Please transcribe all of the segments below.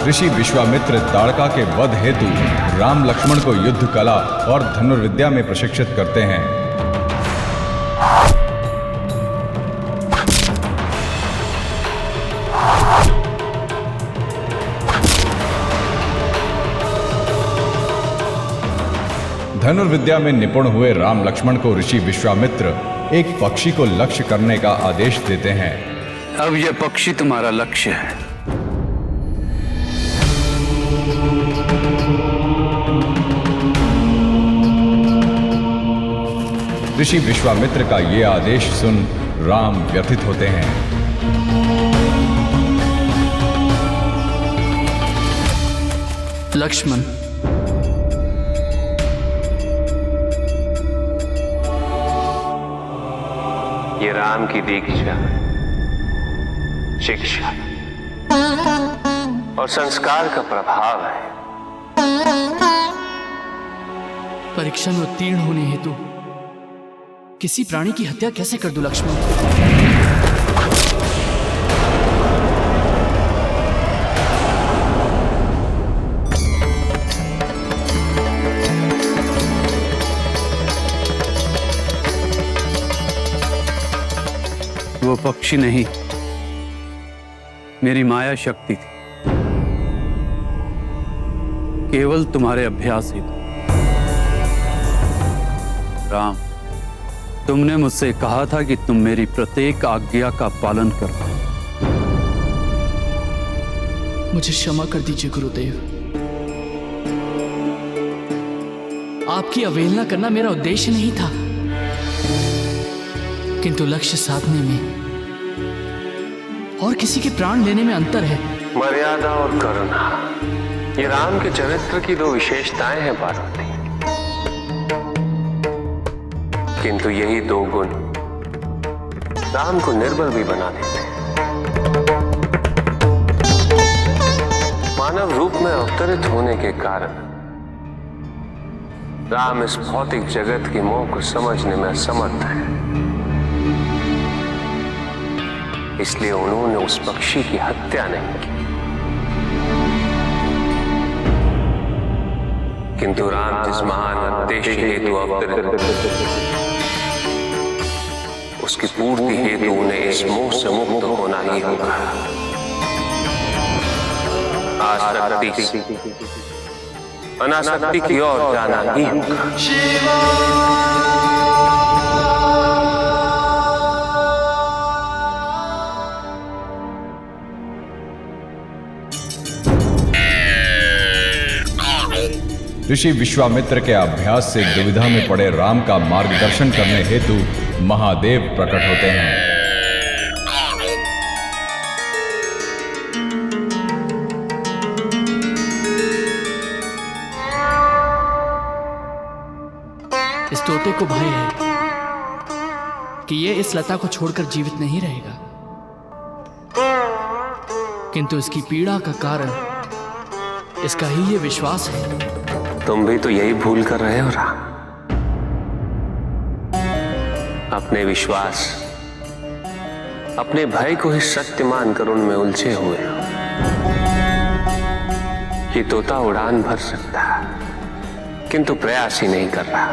ऋषि विश्वामित्र ताड़का के वध हेतु राम लक्ष्मण को युद्ध कला और धनुर्विद्या में प्रशिक्षित करते हैं। धनुर्विद्या में निपुण हुए राम लक्ष्मण को ऋषि विश्वामित्र एक पक्षी को लक्ष्य करने का आदेश देते हैं। अब यह पक्षी तुम्हारा लक्ष्य है। ऋषि विश्वामित्र का यह आदेश सुन राम व्यथित होते हैं। लक्ष्मण, ये राम की दीक्षा, शिक्षा और संस्कार का प्रभाव है। परीक्षा में उत्तीर्ण होने हेतु किसी प्राणी की हत्या कैसे कर दूं लक्ष्मण? वो पक्षी नहीं, मेरी माया शक्ति थी, केवल तुम्हारे अभ्यास हेतु। राम, तुमने मुझसे कहा था कि तुम मेरी प्रत्येक आज्ञा का पालन करो। मुझे क्षमा कर दीजिए गुरुदेव। आपकी अवहेलना करना मेरा उद्देश्य नहीं था, किंतु लक्ष्य साधने में और किसी के प्राण लेने में अंतर है। मर्यादा और करुणा, ये राम के चरित्र की दो विशेषताएं हैं पार्वती। किंतु यही दो गुण राम को निर्बल भी बना देते हैं। मानव रूप में अवतरित होने के कारण राम इस भौतिक जगत की मोह को समझने में असमर्थ है। इसलिए उन्होंने उस पक्षी की हत्या नहीं की। किंतु राम जिस महान उद्देश्य हेतु अवतरित, उसकी पूर्ति हेतु उन्हें इस मोह से मुक्त होना ही होगा। आसक्ति अनासक्ति की ओर जाना ही होगा। ऋषि विश्वामित्र के अभ्यास से दुविधा में पड़े राम का मार्गदर्शन करने हेतु महादेव प्रकट होते हैं। इस तोते को भय है कि ये इस लता को छोड़कर जीवित नहीं रहेगा, किंतु इसकी पीड़ा का कारण इसका ही ये विश्वास है। तुम भी तो यही भूल कर रहे हो राम। अपने विश्वास, अपने भय को ही सत्य मानकर उनमें उलझे हुए हो। ये तोता उड़ान भर सकता है, किंतु प्रयास ही नहीं कर रहा।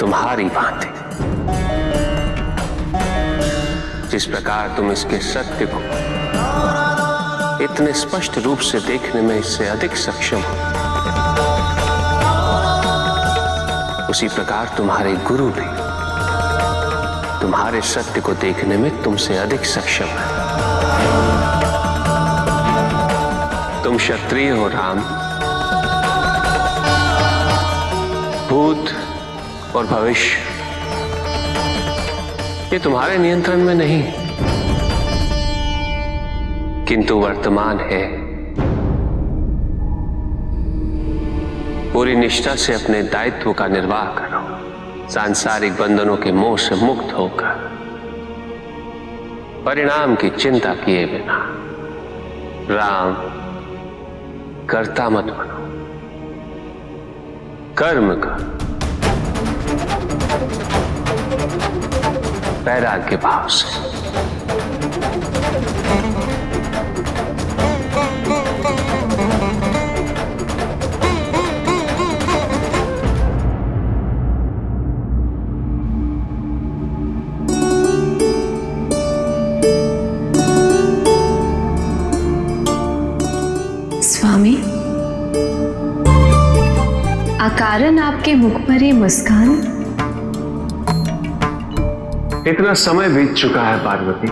तुम्हारी भांति जिस प्रकार तुम इसके सत्य को इतने स्पष्ट रूप से देखने में इससे अधिक सक्षम हो, उसी प्रकार तुम्हारे गुरु भी तुम्हारे सत्य को देखने में तुमसे अधिक सक्षम है। तुम क्षत्रिय हो राम। भूत और भविष्य ये तुम्हारे नियंत्रण में नहीं, किंतु वर्तमान है। पूरी निष्ठा से अपने दायित्व का निर्वाह करो, सांसारिक बंधनों के मोह से मुक्त होकर, परिणाम की चिंता किए बिना। राम, कर्ता मत बनो, कर्म करो वैराग्य भाव से। कारण आपके मुख पर ये मुस्कान? इतना समय बीत चुका है पार्वती,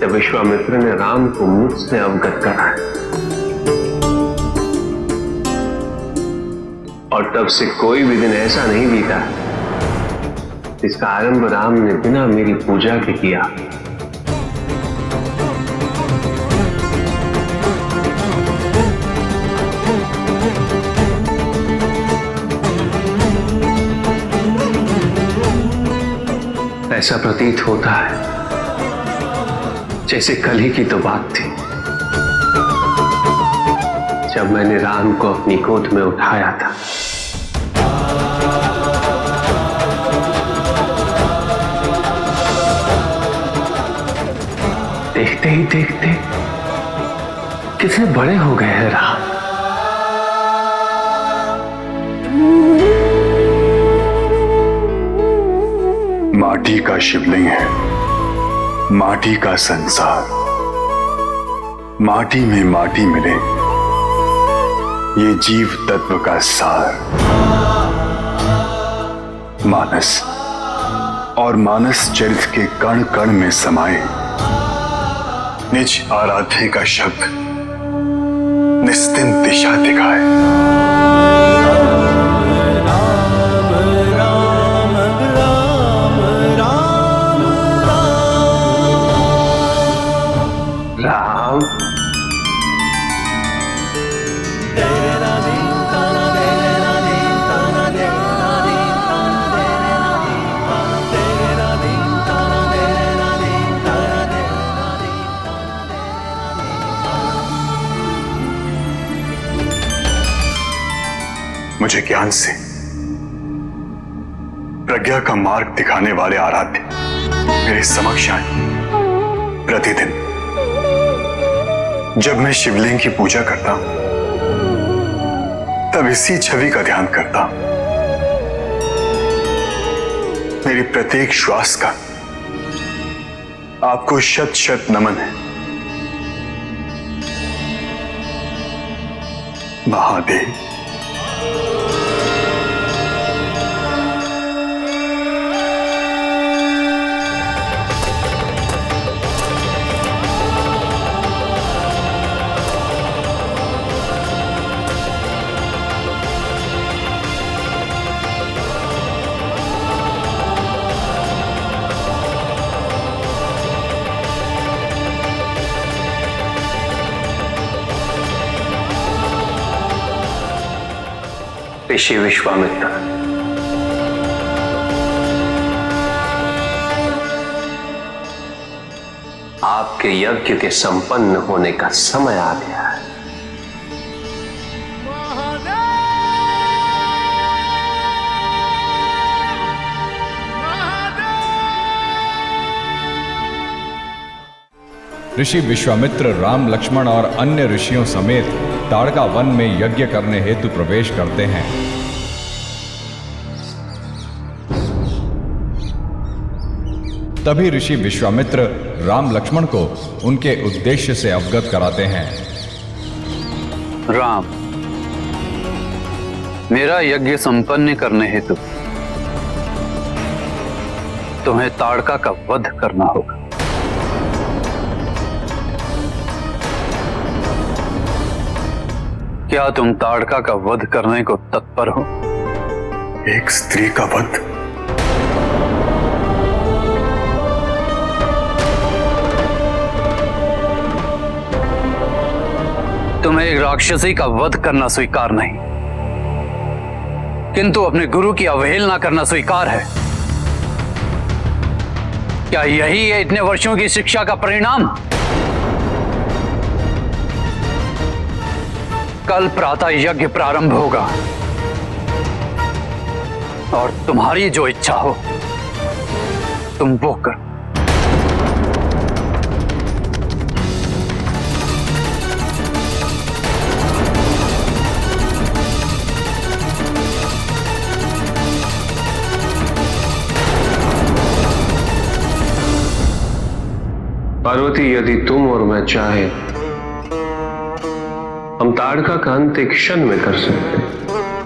जब विश्वामित्र ने राम को मुझसे अवगत कराया, और तब से कोई भी दिन ऐसा नहीं बीता जिसका आरंभ राम ने बिना मेरी पूजा के किया। ऐसा प्रतीत होता है जैसे कल ही की तो बात थी, जब मैंने राम को अपनी गोद में उठाया था। देखते ही देखते कितने बड़े हो गए हैं राम। माटी का शिवलिंग है, माटी का संसार, माटी में माटी मिले, ये जीव तत्व का सार। मानस और मानस चरित्र के कण कण में समाये, निज आराध्य का शब्द निस्तिन दिशा दिखाए। राम, मुझे ज्ञान से प्रज्ञा का मार्ग दिखाने वाले आराध्य मेरे समक्ष आए। प्रतिदिन जब मैं शिवलिंग की पूजा करता हूं, तब इसी छवि का ध्यान करता हूं। मेरी प्रत्येक श्वास का आपको शत शत नमन है। महादेव। ऋषि विश्वामित्र, आपके यज्ञ के संपन्न होने का समय आ गया है। ऋषि विश्वामित्र राम, लक्ष्मण और अन्य ऋषियों समेत ताड़का वन में यज्ञ करने हेतु प्रवेश करते हैं। तभी ऋषि विश्वामित्र राम लक्ष्मण को उनके उद्देश्य से अवगत कराते हैं। राम, मेरा यज्ञ संपन्न करने हेतु तुम्हें ताड़का का वध करना होगा। क्या तुम ताड़का का वध करने को तत्पर हो? एक स्त्री का वध? तुम्हें एक राक्षसी का वध करना स्वीकार नहीं, किंतु अपने गुरु की अवहेलना करना स्वीकार है। क्या यही है इतने वर्षों की शिक्षा का परिणाम? कल प्रातः यज्ञ प्रारंभ होगा और तुम्हारी जो इच्छा हो तुम वो कर। पार्वती, यदि तुम और मैं चाहे, हम ताड़का का अंत एक क्षण में कर सकते हैं।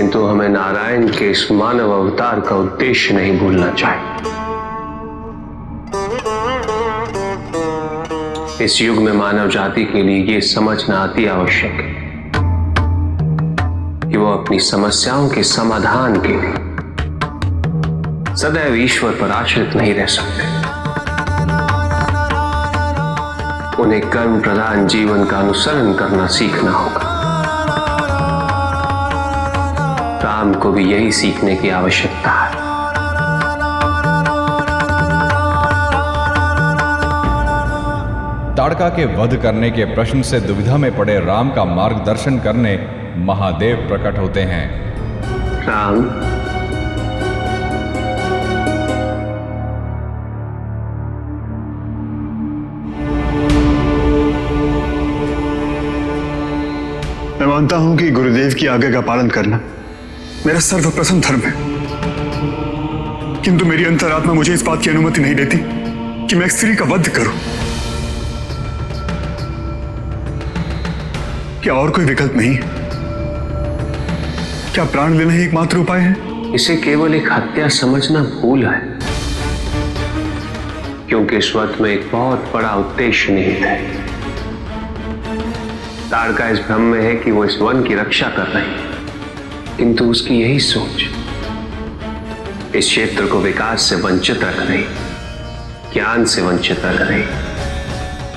किंतु हमें नारायण के इस मानव अवतार का उद्देश्य नहीं भूलना चाहिए। इस युग में मानव जाति के लिए यह समझना अति आवश्यक है कि वो अपनी समस्याओं के समाधान के लिए सदैव ईश्वर पर आश्रित नहीं रह सकते। उन्हें कर्म प्रधान जीवन का अनुसरण करना सीखना होगा। राम को भी यही सीखने की आवश्यकता है। ताड़का के वध करने के प्रश्न से दुविधा में पड़े राम का मार्गदर्शन करने महादेव प्रकट होते हैं। राम, मैं मानता हूं कि गुरुदेव की आज्ञा का पालन करना मेरा सर्वप्रथम धर्म है, किंतु मेरी अंतरात्मा मुझे इस बात की अनुमति नहीं देती कि मैं एक स्त्री का वध करूं। क्या और कोई विकल्प नहीं है? क्या प्राण लेना ही एकमात्र उपाय है? इसे केवल एक हत्या समझना भूल है, क्योंकि इस वक्त में एक बहुत बड़ा उद्देश्य निहित है। ताड़का इस भ्रम में है कि वो इस वन की रक्षा कर रही है, किंतु उसकी यही सोच इस क्षेत्र को विकास से वंचित रख रही, ज्ञान से वंचित रख रही।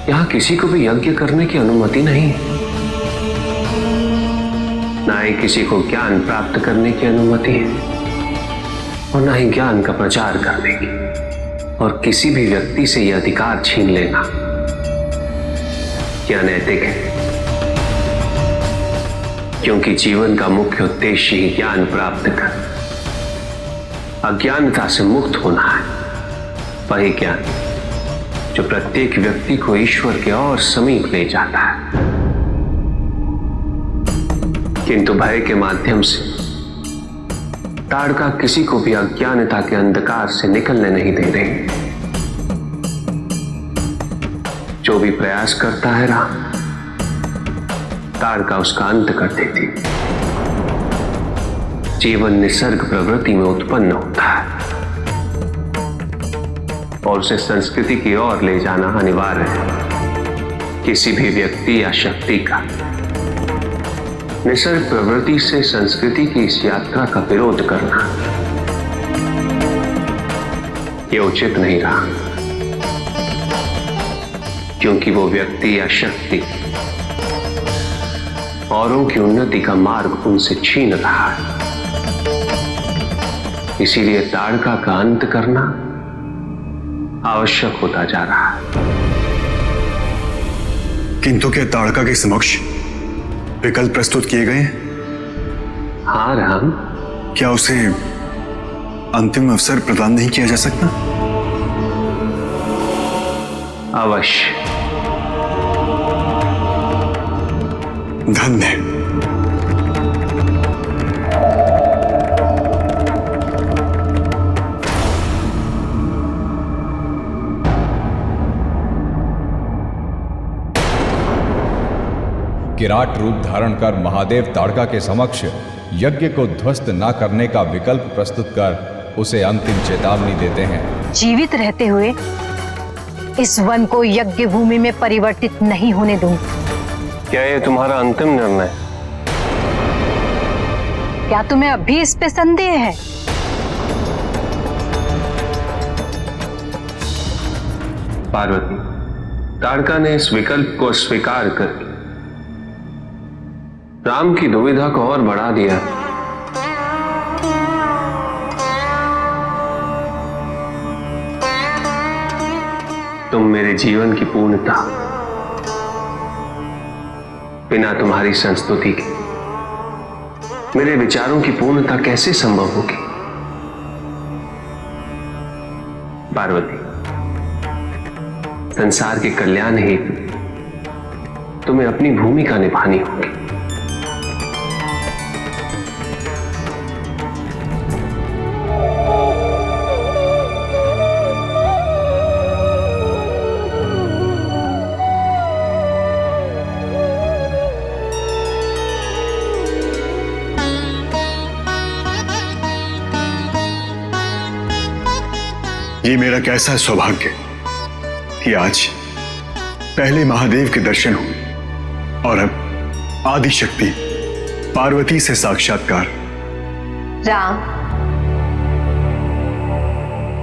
यहां किसी को भी यज्ञ करने की अनुमति नहीं है, ना ही किसी को ज्ञान प्राप्त करने की अनुमति है और ना ही ज्ञान का प्रचार करने की। और किसी भी व्यक्ति से यह अधिकार छीन लेना क्या नैतिक है? क्योंकि जीवन का मुख्य उद्देश्य ही ज्ञान प्राप्त कर अज्ञानता से मुक्त होना है। वही ज्ञान जो प्रत्येक व्यक्ति को ईश्वर के और समीप ले जाता है। किंतु भय के माध्यम से ताड़का किसी को भी अज्ञानता के अंधकार से निकलने नहीं दे रही। जो भी प्रयास करता है राम, ताड़का उसका अंत कर देती। जीवन निसर्ग प्रवृत्ति में उत्पन्न होता है और उसे संस्कृति की ओर ले जाना अनिवार्य है। किसी भी व्यक्ति या शक्ति का निसर्ग प्रवृत्ति से संस्कृति की इस यात्रा का विरोध करना यह उचित नहीं रहा, क्योंकि वो व्यक्ति या शक्ति औरों की उन्नति का मार्ग उनसे छीन रहा है। इसीलिए ताड़का का अंत करना आवश्यक होता जा रहा है। किंतु क्या ताड़का के समक्ष विकल्प प्रस्तुत किए गए हैं? हाँ राम, क्या उसे अंतिम अवसर प्रदान नहीं किया जा सकता? अवश्य। धन्य। किराट रूप धारण कर महादेव ताड़का के समक्ष यज्ञ को ध्वस्त न करने का विकल्प प्रस्तुत कर उसे अंतिम चेतावनी देते हैं। जीवित रहते हुए इस वन को यज्ञ भूमि में परिवर्तित नहीं होने दूंगी। क्या ये तुम्हारा अंतिम निर्णय? क्या तुम्हें अभी इस पे संदेह है? पार्वती, ताड़का ने इस विकल्प को स्वीकार कर राम की दुविधा को और बढ़ा दिया। तुम मेरे जीवन की पूर्णता बिना तुम्हारी संस्तुति के मेरे विचारों की पूर्णता कैसे संभव होगी? पार्वती, संसार के कल्याण हेतु तुम्हें अपनी भूमिका निभानी होगी। ये मेरा कैसा सौभाग्य कि आज पहले महादेव के दर्शन हुए और अब आदिशक्ति पार्वती से साक्षात्कार। राम,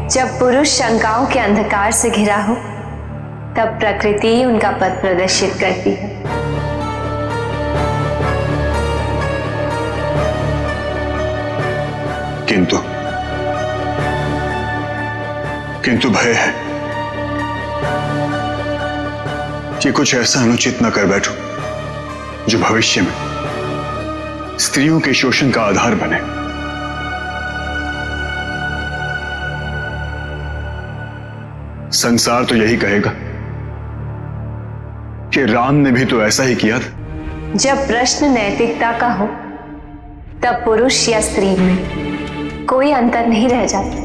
जब पुरुष शंकाओं के अंधकार से घिरा हो तब प्रकृति ही उनका पथ प्रदर्शित करती है। किंतु भय है कि कुछ ऐसा अनुचित न कर बैठूं जो भविष्य में स्त्रियों के शोषण का आधार बने। संसार तो यही कहेगा कि राम ने भी तो ऐसा ही किया था। जब प्रश्न नैतिकता का हो तब पुरुष या स्त्री में कोई अंतर नहीं रह जाता।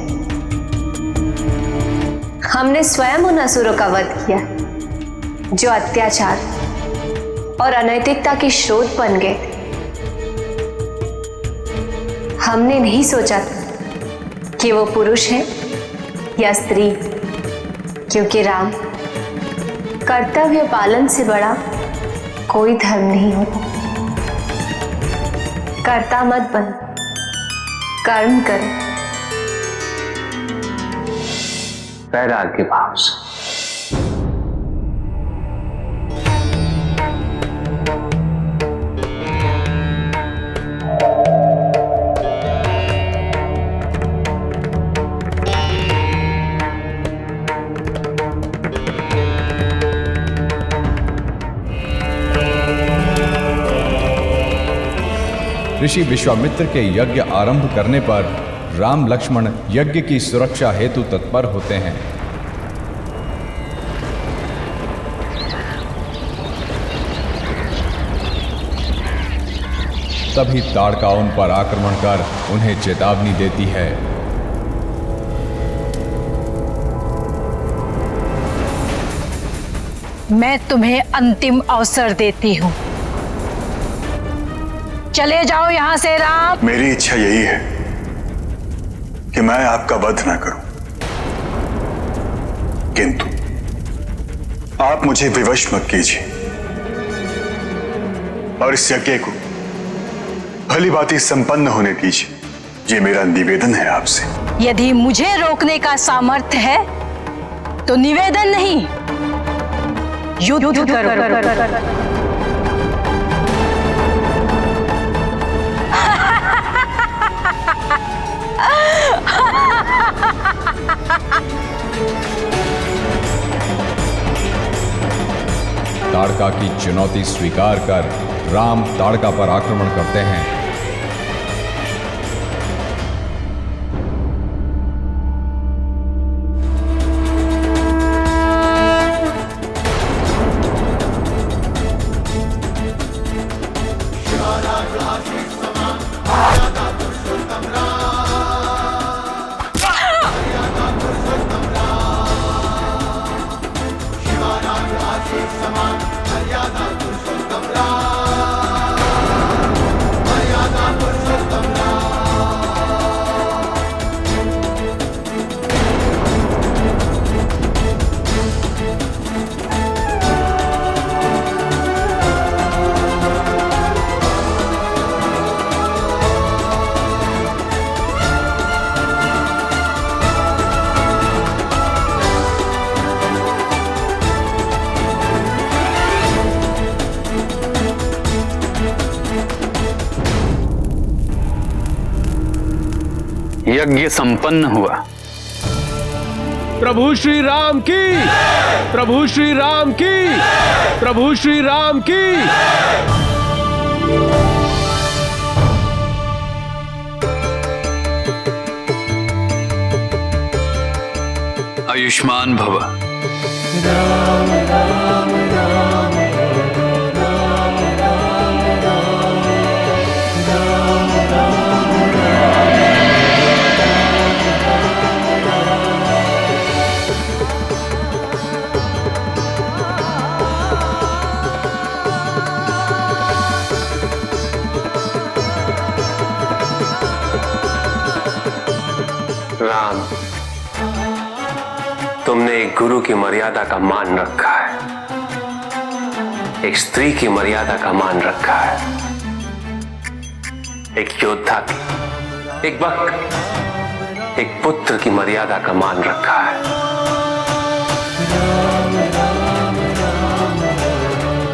हमने स्वयं उन असुरों का वध किया जो अत्याचार और अनैतिकता के स्रोत बन गए थे। हमने नहीं सोचा था कि वो पुरुष है या स्त्री, क्योंकि राम, कर्तव्य पालन से बड़ा कोई धर्म नहीं होता। कर्ता मत बन, कर्म करो। वैराग्य भाव से। ऋषि विश्वामित्र के यज्ञ आरंभ करने पर राम लक्ष्मण यज्ञ की सुरक्षा हेतु तत्पर होते हैं। तभी ताड़का उन पर आक्रमण कर उन्हें चेतावनी देती है। मैं तुम्हें अंतिम अवसर देती हूं। चले जाओ यहां से राम। मेरी इच्छा यही है कि मैं आपका वध न करूं, किंतु आप मुझे विवश मत कीजिए और इस यज्ञ को भली भांति संपन्न होने दीजिए। ये मेरा निवेदन है आपसे। यदि मुझे रोकने का सामर्थ्य है तो निवेदन नहीं, युद्ध करो। ताड़का की चुनौती स्वीकार कर राम ताड़का पर आक्रमण करते हैं। यज्ञ संपन्न हुआ। प्रभु श्री राम की, प्रभु श्री राम की, प्रभु श्री राम की। आयुष्मान भव। राम राम राम राम, तुमने एक गुरु की मर्यादा का मान रखा है, एक स्त्री की मर्यादा का मान रखा है, एक योद्धा की, एक भक्त, एक पुत्र की मर्यादा का मान रखा है।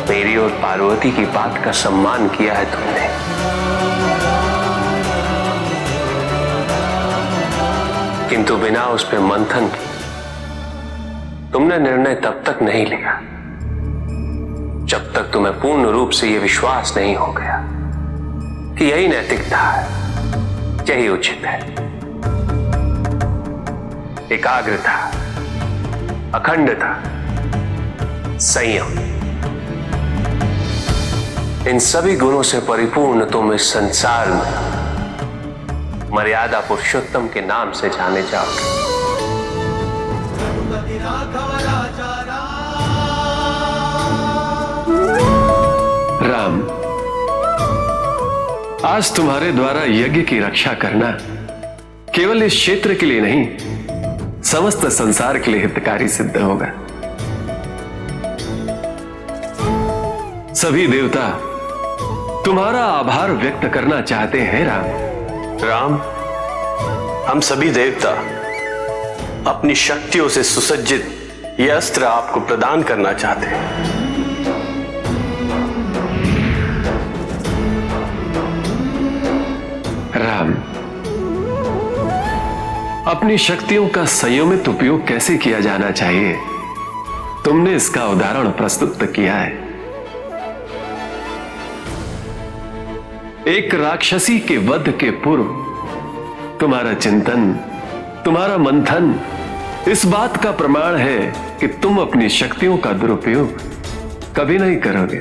मेरी और पार्वती की बात का सम्मान किया है तुमने। किंतु बिना उस पे मंथन के तुमने निर्णय तब तक नहीं लिया जब तक तुम्हें पूर्ण रूप से यह विश्वास नहीं हो गया कि यही नैतिकता है, यही उचित है। एकाग्रता, अखंडता, संयम, इन सभी गुणों से परिपूर्ण तुम इस संसार में मर्यादा पुरुषोत्तम के नाम से जाने जाओगे। राम, आज तुम्हारे द्वारा यज्ञ की रक्षा करना केवल इस क्षेत्र के लिए नहीं, समस्त संसार के लिए हितकारी सिद्ध होगा। सभी देवता तुम्हारा आभार व्यक्त करना चाहते हैं राम। राम, हम सभी देवता अपनी शक्तियों से सुसज्जित यह अस्त्र आपको प्रदान करना चाहते हैं। राम, अपनी शक्तियों का संयमित उपयोग कैसे किया जाना चाहिए, तुमने इसका उदाहरण प्रस्तुत किया है। एक राक्षसी के वध के पूर्व तुम्हारा चिंतन, तुम्हारा मंथन इस बात का प्रमाण है कि तुम अपनी शक्तियों का दुरुपयोग कभी नहीं करोगे।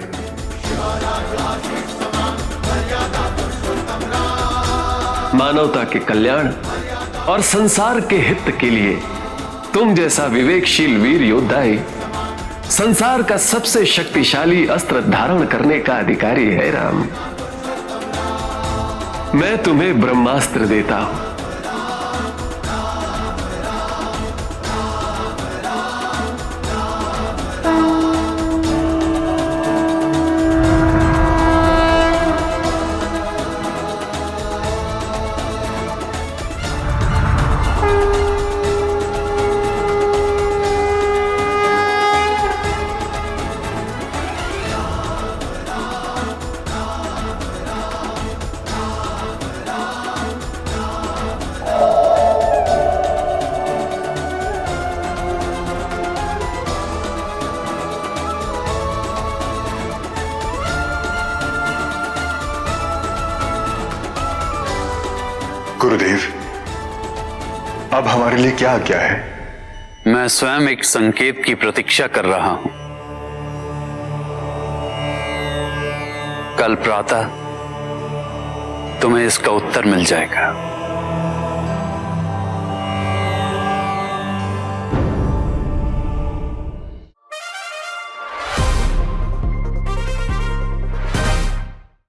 मानवता के कल्याण और संसार के हित के लिए तुम जैसा विवेकशील वीर योद्धा ही संसार का सबसे शक्तिशाली अस्त्र धारण करने का अधिकारी है राम। मैं तुम्हें ब्रह्मास्त्र देता हूं। गुरुदेव, अब हमारे लिए क्या आज्ञा है? मैं स्वयं एक संकेत की प्रतीक्षा कर रहा हूं। कल प्रातः तुम्हें इसका उत्तर मिल जाएगा।